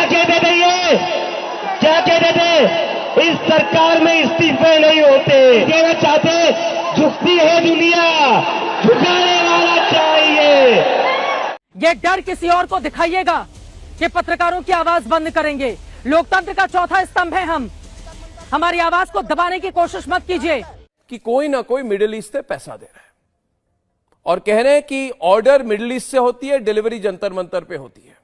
क्या कहते ये, क्या कहते थे, इस सरकार में इस्तीफे नहीं होते। कहना चाहते झुकती है दुनिया, झुकाने वाला चाहिए। ये डर किसी और को दिखाइएगा कि पत्रकारों की आवाज बंद करेंगे। लोकतंत्र का चौथा स्तंभ है हम, हमारी आवाज को दबाने की कोशिश मत कीजिए। कि कोई ना कोई मिडिल ईस्ट से पैसा दे रहा है और कह रहे हैं कि ऑर्डर मिडिल ईस्ट से होती है, डिलीवरी जंतर मंतर पे होती है।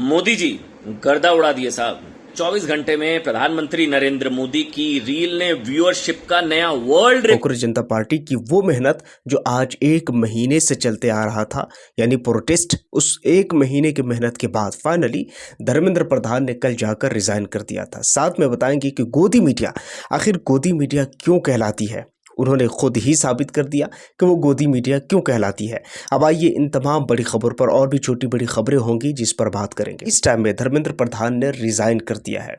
मोदी जी गर्दा उड़ा दिए साहब। 24 घंटे में प्रधानमंत्री नरेंद्र मोदी की रील ने व्यूअरशिप का नया वर्ल्ड कांग्रेस जनता पार्टी की वो मेहनत जो आज 1 महीने से चलते आ रहा था, यानी प्रोटेस्ट, उस 1 महीने की मेहनत के बाद फाइनली धर्मेंद्र प्रधान ने कल जाकर रिजाइन कर दिया था। साथ में बताएंगे कि गोदी मीडिया, आखिर गोदी मीडिया क्यों कहलाती है। उन्होंने खुद ही साबित कर दिया कि वो गोदी मीडिया क्यों कहलाती है। अब आइए इन तमाम बड़ी खबरों पर और भी छोटी बड़ी खबरें होंगी जिस पर बात करेंगे। इस टाइम में धर्मेंद्र प्रधान ने रिजाइन कर दिया है।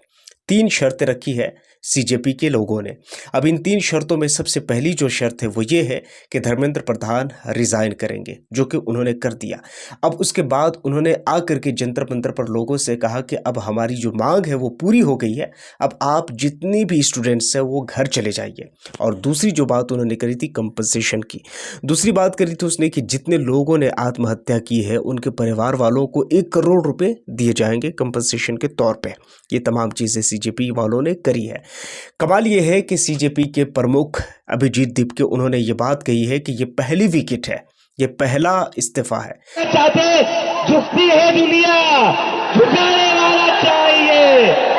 3 शर्तें रखी है सीजेपी के लोगों ने। अब इन 3 शर्तों में सबसे पहली जो शर्त है वो ये है कि धर्मेंद्र प्रधान रिजाइन करेंगे, जो कि उन्होंने कर दिया। अब उसके बाद उन्होंने आकर के जंतर मंतर पर लोगों से कहा कि अब हमारी जो मांग है वो पूरी हो गई है, अब आप जितनी भी स्टूडेंट्स हैं वो घर चले जाइए। और दूसरी जो बात उन्होंने करी थी कंपनसेशन की, दूसरी बात करी थी उसने कि जितने लोगों ने आत्महत्या की है उनके परिवार वालों को 1 करोड़ रुपए दिए जाएंगे कंपनसेशन के तौर पर। ये तमाम चीज़ें सीजेपी वालों ने करी है। कमाल ये है कि सीजेपी के प्रमुख अभिजीत दीपके उन्होंने ये बात कही है कि ये पहली विकेट है, ये पहला इस्तीफा है। चाहते झुकती है दुनिया, झुकाने वाला चाहिए।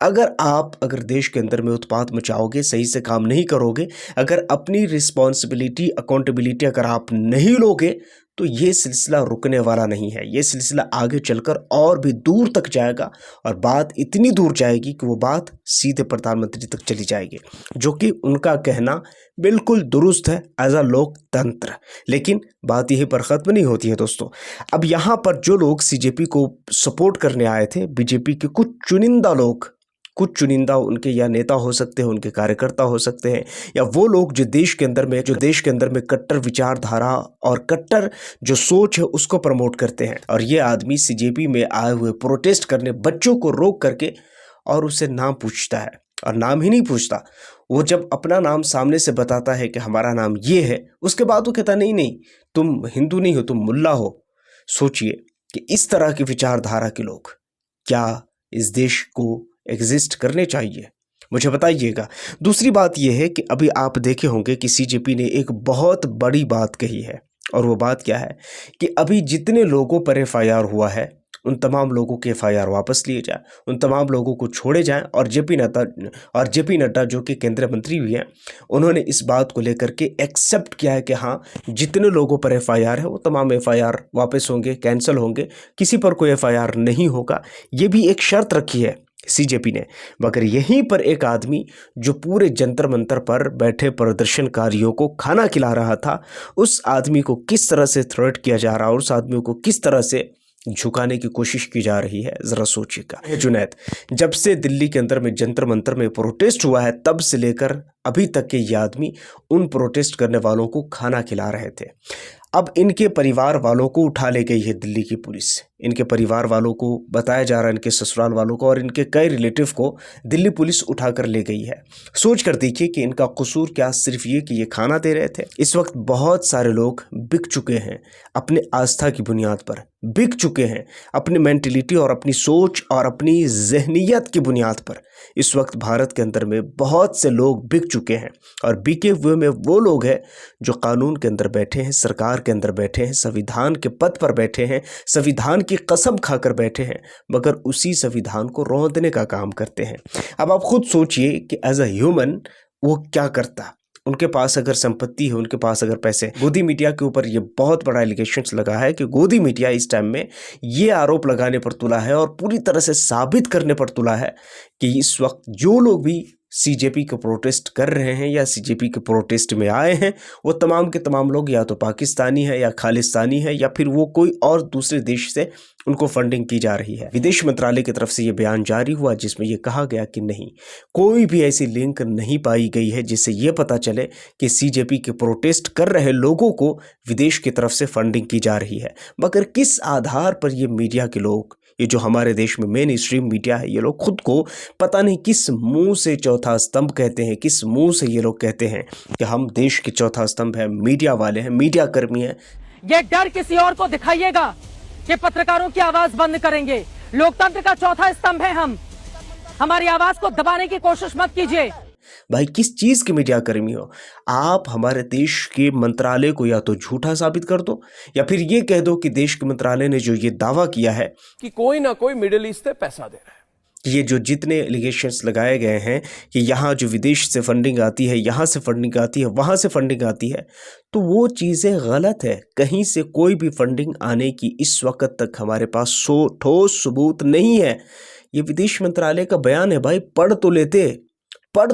अगर देश के अंदर में उत्पात मचाओगे, सही से काम नहीं करोगे, अगर अपनी रिस्पॉन्सिबिलिटी, अकाउंटेबिलिटी अगर आप नहीं लोगे, तो ये सिलसिला रुकने वाला नहीं है। ये सिलसिला आगे चलकर और भी दूर तक जाएगा और बात इतनी दूर जाएगी कि वो बात सीधे प्रधानमंत्री तक चली जाएगी, जो कि उनका कहना बिल्कुल दुरुस्त है एज अ लोकतंत्र। लेकिन बात यही पर ख़त्म नहीं होती है दोस्तों। अब यहाँ पर जो लोग सीजेपी को सपोर्ट करने आए थे, बीजेपी के कुछ चुनिंदा उनके या नेता हो सकते हैं, उनके कार्यकर्ता हो सकते हैं, या वो लोग जो देश के अंदर में कट्टर विचारधारा और कट्टर जो सोच है उसको प्रमोट करते हैं। और ये आदमी सीजेपी में आए हुए प्रोटेस्ट करने बच्चों को रोक करके और उससे नाम पूछता है, और नाम ही नहीं पूछता, वो जब अपना नाम सामने से बताता है कि हमारा नाम ये है, उसके बाद वो कहता नहीं तुम हिंदू नहीं हो, तुम मुल्ला हो। सोचिए कि इस तरह की विचारधारा के लोग क्या इस देश को एग्जिस्ट करने चाहिए, मुझे बताइएगा। दूसरी बात यह है कि अभी आप देखे होंगे कि सीजेपी ने एक बहुत बड़ी बात कही है, और वो बात क्या है कि अभी जितने लोगों पर एफआईआर हुआ है उन तमाम लोगों के एफआईआर वापस लिए जाए, उन तमाम लोगों को छोड़े जाएं। और जेपी नड्डा जो कि केंद्रीय मंत्री भी हैं, उन्होंने इस बात को लेकर के एक्सेप्ट किया है कि हाँ, जितने लोगों पर एफआईआर है वो तमाम एफआईआर वापस होंगे, कैंसिल होंगे, किसी पर कोई एफआईआर नहीं होगा। ये भी एक शर्त रखी है सीजेपी ने। मगर यहीं पर एक आदमी जो पूरे जंतर मंतर पर बैठे प्रदर्शनकारियों को खाना खिला रहा था, उस आदमी को किस तरह से थ्रेट किया जा रहा है और उस आदमी को किस तरह से झुकाने की कोशिश की जा रही है, जरा सोचिएगा। जुनैद, जब से दिल्ली के अंदर में जंतर मंतर में प्रोटेस्ट हुआ है तब से लेकर अभी तक के ये आदमी उन प्रोटेस्ट करने वालों को खाना खिला रहे थे। अब इनके परिवार वालों को उठा ले गई है दिल्ली की पुलिस। इनके परिवार वालों को बताया जा रहा है, इनके ससुराल वालों को और इनके कई रिलेटिव को दिल्ली पुलिस उठा कर ले गई है। सोच कर देखिए कि इनका कसूर क्या सिर्फ ये कि ये खाना दे रहे थे। इस वक्त बहुत सारे लोग बिक चुके हैं अपने आस्था की बुनियाद पर, बिक चुके हैं अपनी मेंटलिटी और अपनी सोच और अपनी जहनीत की बुनियाद पर। इस वक्त भारत के अंदर में बहुत से लोग बिक चुके हैं, और बिके हुए में वो लोग हैं जो कानून के अंदर बैठे हैं, सरकार के अंदर बैठे हैं, संविधान के पद पर बैठे हैं, संविधान की कसम खाकर बैठे हैं, मगर उसी संविधान को रौंदने का काम करते हैं। अब आप खुद सोचिए कि एज अ ह्यूमन वो क्या करता। उनके पास अगर संपत्ति है, उनके पास अगर पैसे। गोदी मीडिया के ऊपर ये बहुत बड़ा एलिगेशंस लगा है कि गोदी मीडिया इस टाइम में ये आरोप लगाने पर तुला है और पूरी तरह से साबित करने पर तुला है कि इस वक्त जो लोग भी सीजेपी को प्रोटेस्ट कर रहे हैं या सीजेपी के प्रोटेस्ट में आए हैं, वो तमाम के तमाम लोग या तो पाकिस्तानी है या खालिस्तानी है, या फिर वो कोई और दूसरे देश से उनको फंडिंग की जा रही है। विदेश मंत्रालय की तरफ से ये बयान जारी हुआ जिसमें ये कहा गया कि नहीं, कोई भी ऐसी लिंक नहीं पाई गई है जिससे ये पता चले कि सीजेपी के प्रोटेस्ट कर रहे लोगों को विदेश की तरफ से फंडिंग की जा रही है। मगर किस आधार पर ये मीडिया के लोग ये जो हमारे देश में मेन स्ट्रीम मीडिया है, ये लोग खुद को पता नहीं किस मुंह से चौथा स्तंभ कहते हैं, किस मुंह से ये लोग कहते हैं कि हम देश के चौथा स्तंभ है, मीडिया वाले हैं, मीडिया कर्मी हैं। ये डर किसी और को दिखाइएगा कि पत्रकारों की आवाज बंद करेंगे। लोकतंत्र का चौथा स्तंभ है हम, हमारी आवाज को दबाने की कोशिश मत कीजिए। भाई किस चीज के मीडिया कर्मी हो आप? हमारे देश के मंत्रालय को या तो झूठा साबित कर दो या फिर ये कह दो कि देश के मंत्रालय ने जो ये दावा किया है कि कोई ना कोई मिडिल ईस्ट से पैसा दे रहा है। ये जो जितने एलिगेशंस लगाए गए हैं कि यहाँ जो विदेश से फंडिंग आती है, यहाँ से फंडिंग आती है, वहाँ से फंडिंग आती है, तो वो चीज़ें गलत है। कहीं से कोई भी फंडिंग आने की इस वक्त तक हमारे पास ठोस सबूत नहीं है। ये विदेश मंत्रालय का बयान है भाई, पढ़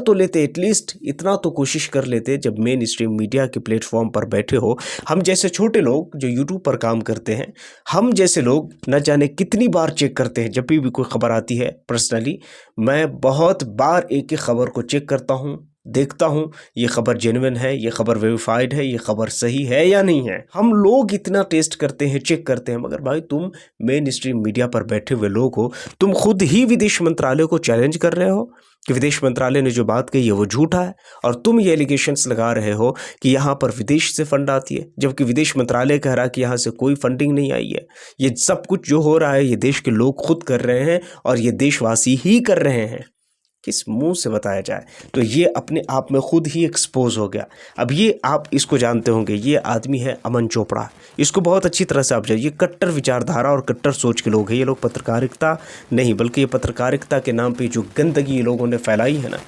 तो लेते एटलीस्ट इतना तो कोशिश कर लेते। जब मेन स्ट्रीम मीडिया के प्लेटफॉर्म पर बैठे हो, हम जैसे छोटे लोग जो यूट्यूब पर काम करते हैं, हम जैसे लोग न जाने कितनी बार चेक करते हैं। जब भी कोई खबर आती है, पर्सनली मैं बहुत बार एक ही खबर को चेक करता हूँ, देखता हूँ ये खबर जेन्युइन है, ये खबर वेरीफाइड है, ये खबर सही है या नहीं है। हम लोग इतना टेस्ट करते हैं, चेक करते हैं, मगर भाई तुम मेन स्ट्रीम मीडिया पर बैठे हुए लोग हो, तुम खुद ही विदेश मंत्रालय को चैलेंज कर रहे हो कि विदेश मंत्रालय ने जो बात कही है वो झूठा है, और तुम ये एलिगेशंस लगा रहे हो कि यहाँ पर विदेश से फंड आती है, जबकि विदेश मंत्रालय कह रहा है कि यहाँ से कोई फंडिंग नहीं आई है। ये सब कुछ जो हो रहा है ये देश के लोग खुद कर रहे हैं और ये देशवासी ही कर रहे हैं। किस मुंह से बताया जाए? तो ये अपने आप में खुद ही एक्सपोज हो गया। अब ये आप इसको जानते होंगे, ये आदमी है अमन चोपड़ा। इसको बहुत अच्छी तरह से आप जाइए, कट्टर विचारधारा और कट्टर सोच के लोग हैं ये लोग। पत्रकारिता नहीं, बल्कि ये पत्रकारिता के नाम पे जो गंदगी ये लोगों ने फैलाई है ना,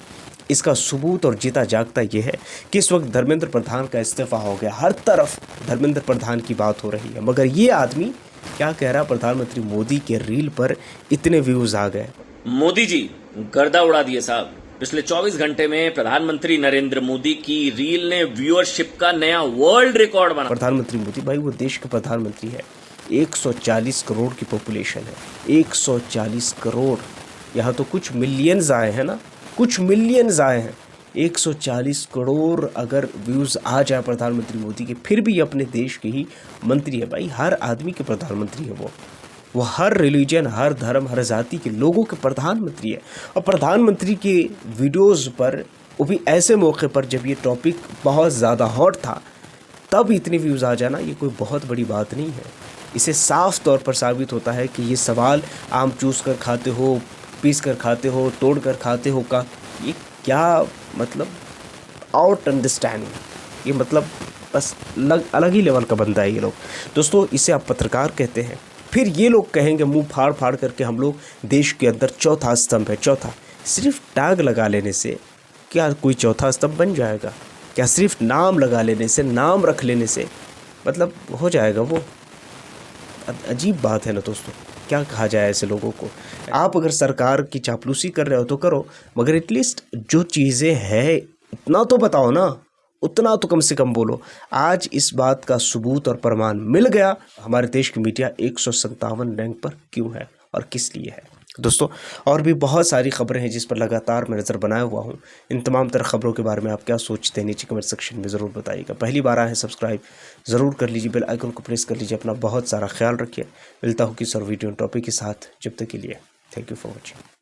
इसका सबूत और जीता जागता ये है कि इस वक्त धर्मेंद्र प्रधान का इस्तीफा हो गया, हर तरफ धर्मेंद्र प्रधान की बात हो रही है, मगर ये आदमी क्या कह रहा है? प्रधानमंत्री मोदी के रील पर इतने व्यूज आ गए। मोदी जी गर्दा उड़ा दिए साहब। पिछले 24 घंटे में प्रधानमंत्री नरेंद्र मोदी की रील ने व्यूअरशिप का नया वर्ल्ड रिकॉर्ड बना। प्रधानमंत्री मोदी भाई वो देश के प्रधानमंत्री है, 140 करोड़ की पॉपुलेशन है, 140 करोड़। यहाँ तो कुछ मिलियंस आए हैं ना, कुछ मिलियंस आए हैं। 140 करोड़ अगर व्यूज आ जाए प्रधानमंत्री मोदी के, फिर भी अपने देश के ही मंत्री है भाई। हर आदमी के प्रधानमंत्री है वो हर रिलीजन, हर धर्म, हर जाति के लोगों के प्रधानमंत्री है। और प्रधानमंत्री के वीडियोस पर, वो भी ऐसे मौके पर जब ये टॉपिक बहुत ज़्यादा हॉट था, तब इतने व्यूज़ आ जाना ये कोई बहुत बड़ी बात नहीं है। इसे साफ तौर पर साबित होता है कि ये सवाल आम चूस कर खाते हो, पीस कर खाते हो, तोड़ कर खाते हो का ये क्या मतलब? आउट अंडरस्टैंडिंग, ये मतलब बस अलग ही लेवल का बंदा है ये लोग। दोस्तों इसे आप पत्रकार कहते हैं, फिर ये लोग कहेंगे मुंह फाड़ फाड़ करके हम लोग देश के अंदर चौथा स्तंभ है। चौथा सिर्फ टैग लगा लेने से क्या कोई चौथा स्तंभ बन जाएगा? क्या सिर्फ नाम लगा लेने से, नाम रख लेने से मतलब हो जाएगा वो? अजीब बात है ना दोस्तों, क्या कहा जाए ऐसे लोगों को? आप अगर सरकार की चापलूसी कर रहे हो तो करो, मगर एटलीस्ट जो चीज़ें हैं इतना तो बताओ ना, उतना तो कम से कम बोलो। आज इस बात का सबूत और प्रमाण मिल गया, हमारे देश की मीडिया 157 रैंक पर क्यों है और किस लिए है। दोस्तों और भी बहुत सारी खबरें हैं जिस पर लगातार मैं नज़र बनाया हुआ हूँ। इन तमाम तरह खबरों के बारे में आप क्या सोचते हैं नीचे कमेंट सेक्शन में ज़रूर बताइएगा। पहली बार आए हैं सब्सक्राइब ज़रूर कर लीजिए, बेल आइकन को प्रेस कर लीजिए। अपना बहुत सारा ख्याल रखिए। मिलता हूँ किसी और वीडियो टॉपिक के साथ, जब तक के लिए थैंक यू फॉर वॉचिंग।